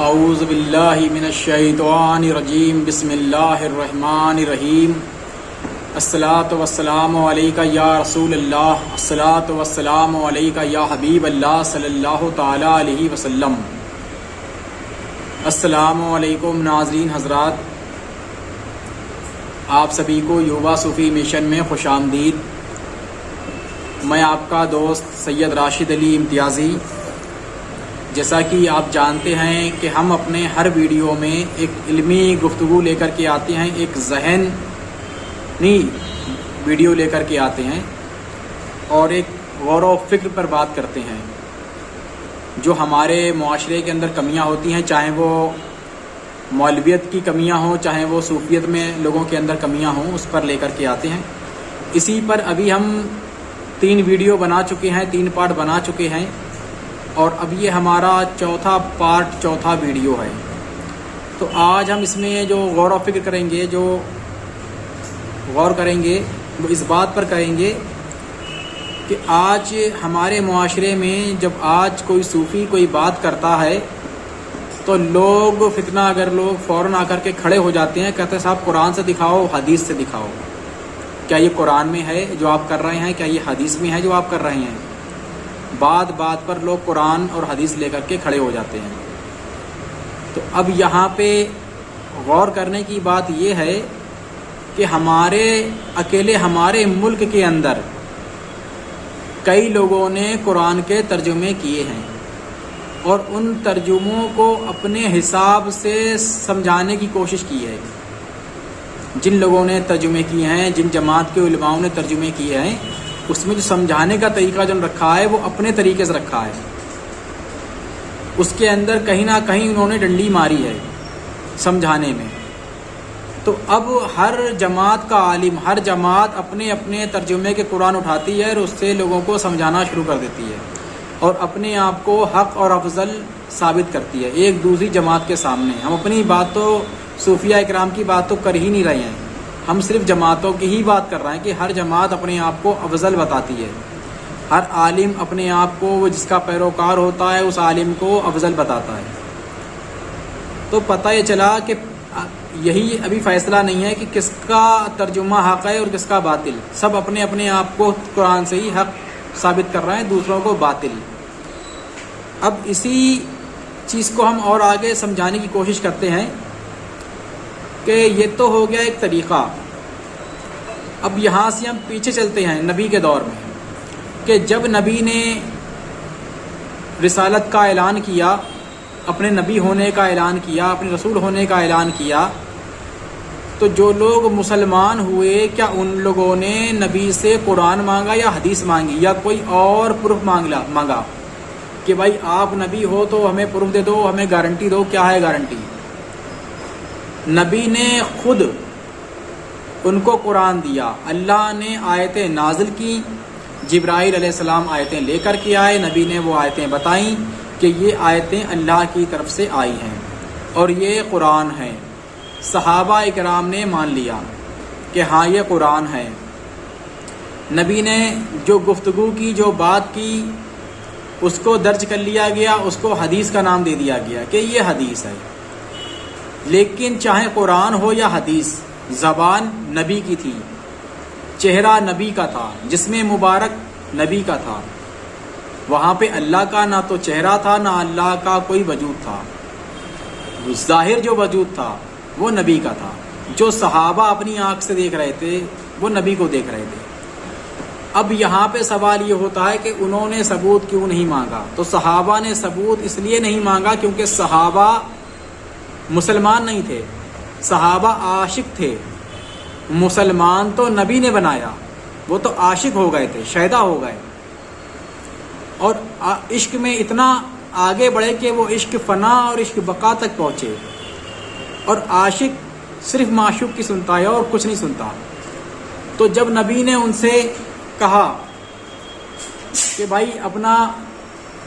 اعوذ باللہ من الشیطان الرجیم بسم اللہ الرحمن الرحیم الصلاۃ والسلام علیکہ یا رسول اللہ الصلاۃ والسلام علیکہ یا حبیب اللہ صلی اللہ تعالی علیہ وسلم۔ السلام علیکم ناظرین حضرات، آپ سبھی کو یووا صوفی مشن میں خوش آمدید۔ میں آپ کا دوست سید راشد علی امتیازی۔ جیسا کہ آپ جانتے ہیں کہ ہم اپنے ہر ویڈیو میں ایک علمی گفتگو لے کر کے آتے ہیں، ایک ذہنی ویڈیو لے کر کے آتے ہیں اور ایک غور و فکر پر بات کرتے ہیں۔ جو ہمارے معاشرے کے اندر کمیاں ہوتی ہیں، چاہے وہ مولویت کی کمیاں ہوں، چاہے وہ صوفیت میں لوگوں کے اندر کمیاں ہوں، اس پر لے کر کے آتے ہیں۔ اسی پر ابھی ہم 3 ویڈیو بنا چکے ہیں، 3 پارٹ بنا چکے ہیں، اور اب یہ ہمارا چوتھا ویڈیو ہے۔ تو آج ہم اس میں جو غور و فکر کریں گے، جو غور کریں گے، وہ اس بات پر کریں گے کہ آج ہمارے معاشرے میں جب آج کوئی صوفی کوئی بات کرتا ہے تو لوگ اگر لوگ فوراً آ کر کے کھڑے ہو جاتے ہیں، کہتے ہیں صاحب قرآن سے دکھاؤ، حدیث سے دکھاؤ، کیا یہ قرآن میں ہے جو آپ کر رہے ہیں، کیا یہ حدیث میں ہے جو آپ کر رہے ہیں۔ بات پر لوگ قرآن اور حدیث لے کر کے کھڑے ہو جاتے ہیں۔ تو اب یہاں پہ غور کرنے کی بات یہ ہے کہ ہمارے ملک کے اندر کئی لوگوں نے قرآن کے ترجمے کیے ہیں اور ان ترجموں کو اپنے حساب سے سمجھانے کی کوشش کی ہے۔ جن لوگوں نے ترجمے کیے ہیں، جن جماعت کے علماؤں نے ترجمے کیے ہیں، اس میں جو سمجھانے کا طریقہ جو رکھا ہے وہ اپنے طریقے سے رکھا ہے۔ اس کے اندر کہیں نہ کہیں انہوں نے ڈنڈی ماری ہے سمجھانے میں۔ تو اب ہر جماعت کا عالم، ہر جماعت اپنے ترجمے کے قرآن اٹھاتی ہے اور اس سے لوگوں کو سمجھانا شروع کر دیتی ہے اور اپنے آپ کو حق اور افضل ثابت کرتی ہے ایک دوسری جماعت کے سامنے۔ ہم اپنی بات تو صوفیہ اکرام کی بات تو کر ہی نہیں رہے ہیں، ہم صرف جماعتوں کی ہی بات کر رہے ہیں کہ ہر جماعت اپنے آپ کو افضل بتاتی ہے۔ ہر عالم اپنے آپ کو، وہ جس کا پیروکار ہوتا ہے، اس عالم کو افضل بتاتا ہے۔ تو پتہ یہ چلا کہ یہی ابھی فیصلہ نہیں ہے کہ کس کا ترجمہ حق ہے اور کس کا باطل۔ سب اپنے آپ کو قرآن سے ہی حق ثابت کر رہے ہیں، دوسروں کو باطل۔ اب اسی چیز کو ہم اور آگے سمجھانے کی کوشش کرتے ہیں کہ یہ تو ہو گیا ایک طریقہ۔ اب یہاں سے ہم پیچھے چلتے ہیں نبی کے دور میں، کہ جب نبی نے رسالت کا اعلان کیا، اپنے نبی ہونے کا اعلان کیا، اپنے رسول ہونے کا اعلان کیا، تو جو لوگ مسلمان ہوئے، کیا ان لوگوں نے نبی سے قرآن مانگا یا حدیث مانگی یا کوئی اور پروف مانگا کہ بھائی آپ نبی ہو تو ہمیں پروف دے دو، ہمیں گارنٹی دو؟ کیا ہے گارنٹی؟ نبی نے خود ان کو قرآن دیا، اللہ نے آیتیں نازل کی، جبرائیل علیہ السلام آیتیں لے کر کے آئے، نبی نے وہ آیتیں بتائیں کہ یہ آیتیں اللہ کی طرف سے آئی ہیں اور یہ قرآن ہے۔ صحابہ اکرام نے مان لیا کہ ہاں یہ قرآن ہے۔ نبی نے جو گفتگو کی، جو بات کی، اس کو درج کر لیا گیا، اس کو حدیث کا نام دے دیا گیا کہ یہ حدیث ہے۔ لیکن چاہے قرآن ہو یا حدیث، زبان نبی کی تھی، چہرہ نبی کا تھا، جسم مبارک نبی کا تھا۔ وہاں پہ اللہ کا نہ تو چہرہ تھا، نہ اللہ کا کوئی وجود تھا۔ ظاہر جو وجود تھا وہ نبی کا تھا۔ جو صحابہ اپنی آنکھ سے دیکھ رہے تھے وہ نبی کو دیکھ رہے تھے۔ اب یہاں پہ سوال یہ ہوتا ہے کہ انہوں نے ثبوت کیوں نہیں مانگا؟ تو صحابہ نے ثبوت اس لیے نہیں مانگا کیونکہ صحابہ مسلمان نہیں تھے، صحابہ عاشق تھے۔ مسلمان تو نبی نے بنایا، وہ تو عاشق ہو گئے تھے، شیدا ہو گئے، اور عشق میں اتنا آگے بڑھے کہ وہ عشق فنا اور عشق بقا تک پہنچے۔ اور عاشق صرف معشوق کی سنتا ہے اور کچھ نہیں سنتا۔ تو جب نبی نے ان سے کہا کہ بھائی اپنا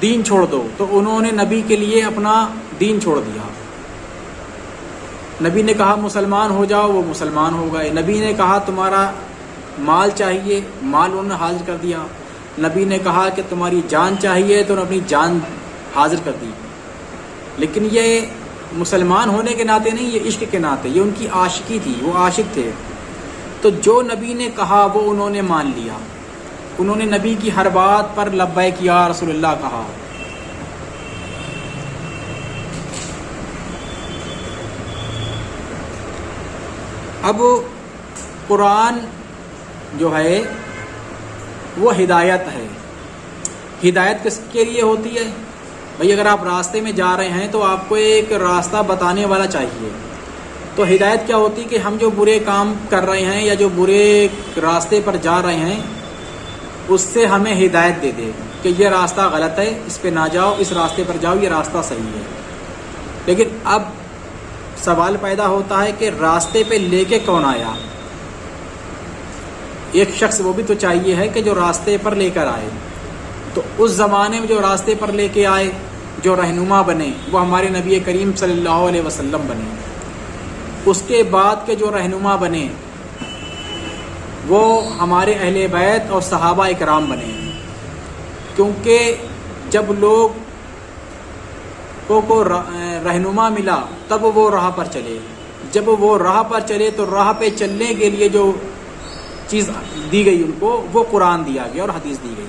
دین چھوڑ دو، تو انہوں نے نبی کے لیے اپنا دین چھوڑ دیا۔ نبی نے کہا مسلمان ہو جاؤ، وہ مسلمان ہو گئے۔ نبی نے کہا تمہارا مال چاہیے، مال انہوں نے حاضر کر دیا۔ نبی نے کہا کہ تمہاری جان چاہیے، تو انہوں نے اپنی جان حاضر کر دی۔ لیکن یہ مسلمان ہونے کے ناطے نہیں، یہ عشق کے ناطے، یہ ان کی عاشقی تھی، وہ عاشق تھے۔ تو جو نبی نے کہا وہ انہوں نے مان لیا، انہوں نے نبی کی ہر بات پر لبیک یا رسول اللہ کہا۔ اب قرآن جو ہے وہ ہدایت ہے۔ ہدایت کس کے لیے ہوتی ہے؟ بھئی اگر آپ راستے میں جا رہے ہیں تو آپ کو ایک راستہ بتانے والا چاہیے۔ تو ہدایت کیا ہوتی ہے کہ ہم جو برے کام کر رہے ہیں یا جو برے راستے پر جا رہے ہیں اس سے ہمیں ہدایت دے دے کہ یہ راستہ غلط ہے، اس پہ نہ جاؤ، اس راستے پر جاؤ، یہ راستہ صحیح ہے۔ لیکن اب سوال پیدا ہوتا ہے کہ راستے پہ لے کے کون آیا؟ ایک شخص وہ بھی تو چاہیے ہے کہ جو راستے پر لے کر آئے۔ تو اس زمانے میں جو راستے پر لے کے آئے، جو رہنما بنے، وہ ہمارے نبی کریم صلی اللہ علیہ وسلم بنے۔ اس کے بعد کے جو رہنما بنے وہ ہمارے اہل بیت اور صحابہ اکرام بنے، کیونکہ جب لوگ کو رہنما ملا تب وہ راہ پر چلے، جب وہ راہ پر چلے تو راہ پہ چلنے کے لیے جو چیز دی گئی ان کو وہ قرآن دیا گیا اور حدیث دی گئی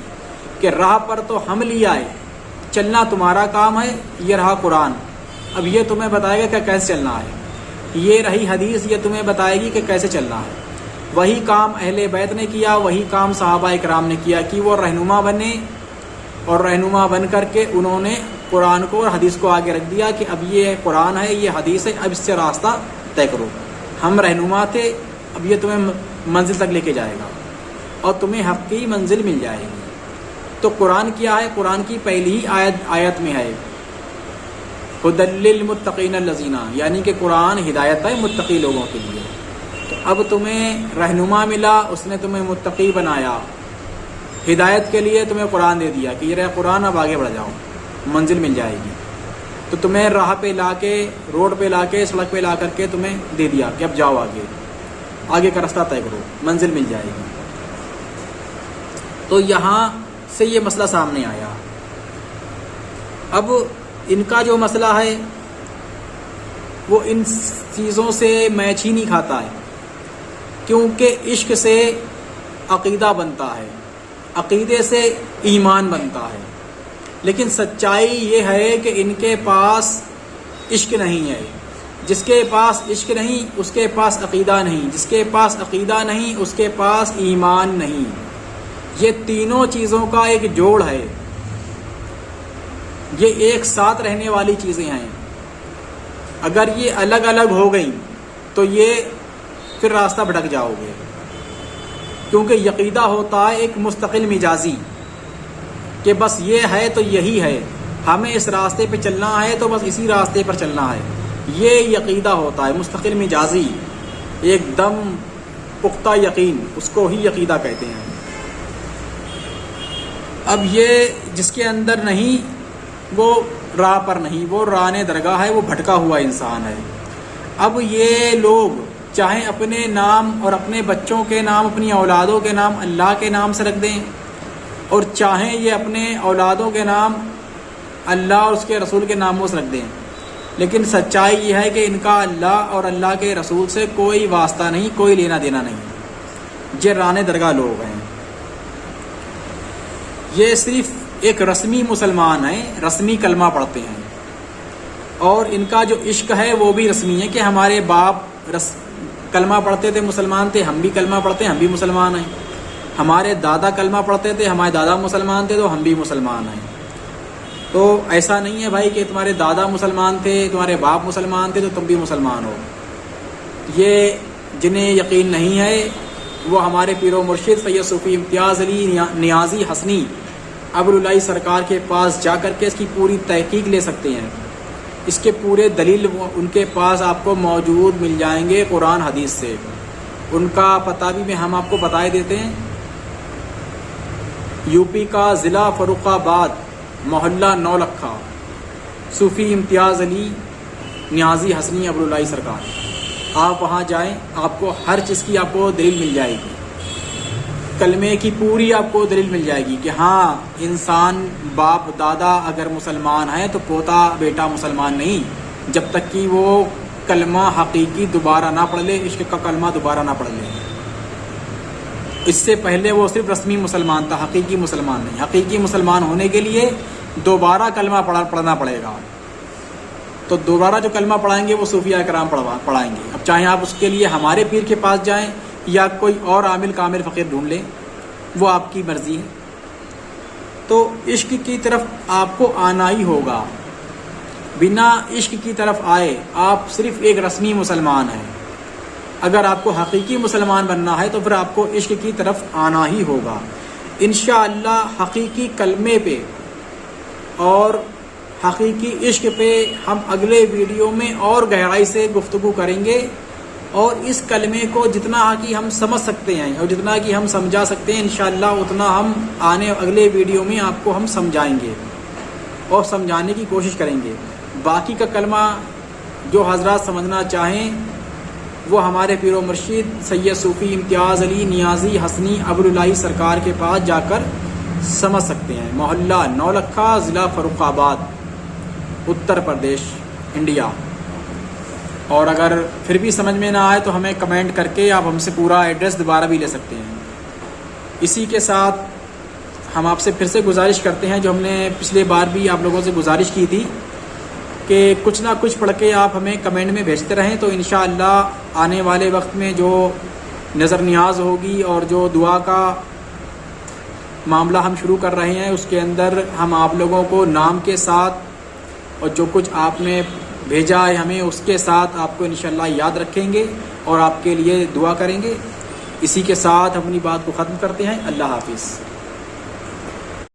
کہ راہ پر تو ہم لے آئے، چلنا تمہارا کام ہے، یہ رہا قرآن، اب یہ تمہیں بتائے گا کہ کیسے چلنا ہے، یہ رہی حدیث، یہ تمہیں بتائے گی کہ کیسے چلنا ہے۔ وہی کام اہل بیت نے کیا، وہی کام صحابہ اکرام نے کیا کہ وہ رہنما بنے، اور رہنما بن کر کے انہوں نے قرآن کو اور حدیث کو آگے رکھ دیا کہ اب یہ قرآن ہے، یہ حدیث ہے، اب اس سے راستہ طے کرو۔ ہم رہنما تھے، اب یہ تمہیں منزل تک لے کے جائے گا اور تمہیں حق کی منزل مل جائے گی۔ تو قرآن کیا ہے؟ قرآن کی پہلی ہی آیت میں ہے ھدی للمتقین الذین، یعنی کہ قرآن ہدایت ہے متقی لوگوں کے لیے۔ تو اب تمہیں رہنما ملا، اس نے تمہیں متقی بنایا، ہدایت کے لیے تمہیں قرآن دے دیا کہ یہ رہا قرآن، اب آگے بڑھ جاؤ، منزل مل جائے گی۔ تو تمہیں راہ پہ لا کے، روڈ پہ لا کے، سڑک پہ لا کر کے تمہیں دے دیا کہ اب جاؤ آگے، آگے کا راستہ طے کرو، منزل مل جائے گی۔ تو یہاں سے یہ مسئلہ سامنے آیا۔ اب ان کا جو مسئلہ ہے وہ ان چیزوں سے میچ ہی نہیں کھاتا ہے، کیونکہ عشق سے عقیدہ بنتا ہے، عقیدے سے ایمان بنتا ہے، لیکن سچائی یہ ہے کہ ان کے پاس عشق نہیں ہے۔ جس کے پاس عشق نہیں اس کے پاس عقیدہ نہیں، جس کے پاس عقیدہ نہیں اس کے پاس ایمان نہیں۔ یہ تینوں چیزوں کا ایک جوڑ ہے، یہ ایک ساتھ رہنے والی چیزیں ہیں۔ اگر یہ الگ الگ ہو گئیں تو یہ پھر راستہ بھٹک جاؤ گے، کیونکہ عقیدہ ہوتا ہے ایک مستقل مزاجی کہ بس یہ ہے تو یہی ہے، ہمیں اس راستے پہ چلنا ہے تو بس اسی راستے پر چلنا ہے، یہ عقیدہ ہوتا ہے مستقل مزاجی، ایک دم پختہ یقین، اس کو ہی عقیدہ کہتے ہیں۔ اب یہ جس کے اندر نہیں وہ راہ پر نہیں، وہ راہ درگاہ ہے، وہ بھٹکا ہوا انسان ہے۔ اب یہ لوگ چاہیں اپنے نام اور اپنے بچوں کے نام، اپنی اولادوں کے نام اللہ کے نام سے رکھ دیں، اور چاہیں یہ اپنے اولادوں کے نام اللہ اور اس کے رسول کے ناموں سے رکھ دیں، لیکن سچائی یہ ہے کہ ان کا اللہ اور اللہ کے رسول سے کوئی واسطہ نہیں، کوئی لینا دینا نہیں۔ یہ راہ درگاہ لوگ ہیں، یہ صرف ایک رسمی مسلمان ہیں، رسمی کلمہ پڑھتے ہیں، اور ان کا جو عشق ہے وہ بھی رسمی ہے کہ ہمارے باپ کلمہ پڑھتے تھے، مسلمان تھے، ہم بھی کلمہ پڑھتے ہیں، ہم بھی مسلمان ہیں، ہمارے دادا کلمہ پڑھتے تھے، ہمارے دادا مسلمان تھے تو ہم بھی مسلمان ہیں۔ تو ایسا نہیں ہے بھائی کہ تمہارے دادا مسلمان تھے، تمہارے باپ مسلمان تھے تو تم بھی مسلمان ہو۔ یہ جنہیں یقین نہیں ہے وہ ہمارے پیر و مرشد سید صوفی امتیاز علی نیازی حسنی ابوالعلائی سرکار کے پاس جا کر کے اس کی پوری تحقیق لے سکتے ہیں، اس کے پورے دلیل ان کے پاس آپ کو موجود مل جائیں گے قرآن حدیث سے۔ ان کا پتہ بھی ہم آپ کو بتائے دیتے ہیں، یو پی کا ضلع فروخ آباد، محلہ نولکھا، صوفی امتیاز علی نیازی حسنی ابوالعلائی سرکار۔ آپ وہاں جائیں، آپ کو ہر چیز کی آپ کو دلیل مل جائے گی۔ کلمے کی پوری آپ کو دلیل مل جائے گی کہ ہاں انسان باپ دادا اگر مسلمان ہے تو پوتا بیٹا مسلمان نہیں، جب تک کہ وہ کلمہ حقیقی دوبارہ نہ پڑھ لے، عشق کا کلمہ دوبارہ نہ پڑھ لے۔ اس سے پہلے وہ صرف رسمی مسلمان تھا، حقیقی مسلمان نہیں۔ حقیقی مسلمان ہونے کے لیے دوبارہ کلمہ پڑھنا پڑے گا۔ تو دوبارہ جو کلمہ پڑھائیں گے وہ صوفیاء کرام پڑھائیں گے۔ اب چاہے آپ اس کے لیے ہمارے پیر کے پاس جائیں یا کوئی اور عامل کامل فقیر ڈھونڈ لیں، وہ آپ کی مرضی ہے۔ تو عشق کی طرف آپ کو آنا ہی ہوگا، بنا عشق کی طرف آئے آپ صرف ایک رسمی مسلمان ہیں۔ اگر آپ کو حقیقی مسلمان بننا ہے تو پھر آپ کو عشق کی طرف آنا ہی ہوگا۔ انشاءاللہ حقیقی کلمے پہ اور حقیقی عشق پہ ہم اگلے ویڈیو میں اور گہرائی سے گفتگو کریں گے، اور اس کلمے کو جتنا کہ ہم سمجھ سکتے ہیں اور جتنا کہ ہم سمجھا سکتے ہیں انشاءاللہ اتنا ہم اگلے ویڈیو میں آپ کو ہم سمجھائیں گے اور سمجھانے کی کوشش کریں گے۔ باقی کا کلمہ جو حضرات سمجھنا چاہیں وہ ہمارے پیر و مرشد سید صوفی امتیاز علی نیازی حسنی ابوالعلائی سرکار کے پاس جا کر سمجھ سکتے ہیں۔ محلہ نولکھا، ضلع فروخ آباد، اتر پردیش، انڈیا۔ اور اگر پھر بھی سمجھ میں نہ آئے تو ہمیں کمنٹ کر کے آپ ہم سے پورا ایڈریس دوبارہ بھی لے سکتے ہیں۔ اسی کے ساتھ ہم آپ سے پھر سے گزارش کرتے ہیں، جو ہم نے پچھلے بار بھی آپ لوگوں سے گزارش کی تھی کہ کچھ نہ کچھ پڑھ کے آپ ہمیں کمنٹ میں بھیجتے رہیں، تو انشاءاللہ آنے والے وقت میں جو نظر نیاز ہوگی اور جو دعا کا معاملہ ہم شروع کر رہے ہیں اس کے اندر ہم آپ لوگوں کو نام کے ساتھ اور جو کچھ آپ نے بھیجا ہے ہمیں اس کے ساتھ آپ کو انشاءاللہ یاد رکھیں گے اور آپ کے لیے دعا کریں گے۔ اسی کے ساتھ اپنی بات کو ختم کرتے ہیں۔ اللہ حافظ۔